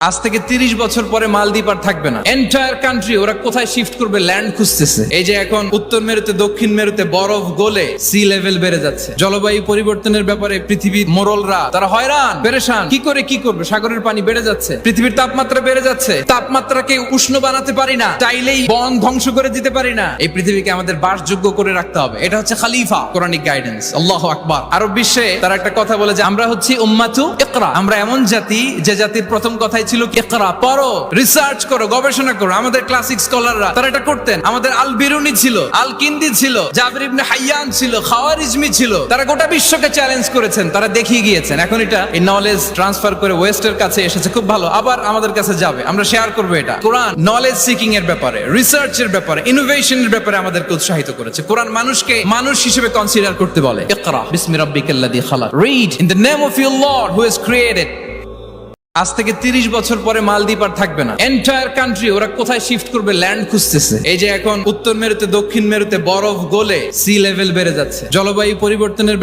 আজ থেকে 30 বছর পরে মালদ্বীপ আর থাকবে না। এন্টায়ার কান্ট্রি ওরা কোথায় শিফট করবে, ল্যান্ড খুঁজতেছে। এই যে এখন উত্তর মেরুতে দক্ষিণ মেরুতে বরফ গলে সি লেভেল বেড়ে যাচ্ছে, জলবায়ু পরিবর্তনের ব্যাপারে পৃথিবীর মোড়লরা তারা হয়রান পেরেশান, কি করবে, সাগরের পানি বেড়ে যাচ্ছে, পৃথিবীর তাপমাত্রা বেড়ে যাচ্ছে, তাপমাত্রাকে উষ্ণ বানাতে পারি না, চাইলেই বন ধ্বংস করে দিতে পারি না, এই পৃথিবীকে আমাদের বাসযোগ্য করে রাখতে হবে। এটা হচ্ছে খালিফা কোরআনিক গাইডেন্স। আল্লাহু আকবার। আরব বিশ্বে তারা একটা কথা বলে যে আমরা হচ্ছি উম্মাতু ইকরা, আমরা এমন জাতি যে জাতির প্রথম কথাই ছিল ইকরা, পড়ো, রিসার্চ করো, গবেষণা করো। আমাদের ক্লাসিক স্কলাররা তারা এটা করতেন। আমাদের আল বিরুনি ছিল, আল কিন্দি ছিল, জাবির ইবনে হাইয়ান ছিল, খাওয়ারিজমি ছিল। তারা গোটা বিশ্বকে চ্যালেঞ্জ করেছেন, তারা দেখিয়ে গিয়েছেন। এখন এটা এই নলেজ ট্রান্সফার করে ওয়েস্টের কাছে এসেছে, খুব ভালো, আবার আমাদের কাছে যাবে। আমরা শেয়ার করবো এটা। কোরআন নলেজ সিকিং এর ব্যাপারে, রিসার্চের ব্যাপারে, ইনোভেশনের ব্যাপারে আমাদেরকে উৎসাহিত করেছে। কোরআন মানুষকে মানুষ হিসেবে কনসিডার করতে বলে। ইকরা বিসমি রাব্বিকাল্লাযী খালাক, read in the name of your lord who has created. আজ থেকে 30 বছর পরে মালদ্বীপ আর থাকবে না। এন্টায়ার কান্ট্রি ওরা কোথায় শিফট করবে, ল্যান্ড খুঁজতেছে। এই যে এখন উত্তর মেরুতে দক্ষিণ মেরুতে বরফ গলে সি লেভেল বেড়ে যাচ্ছে, জলবায়ু পরিবর্তনের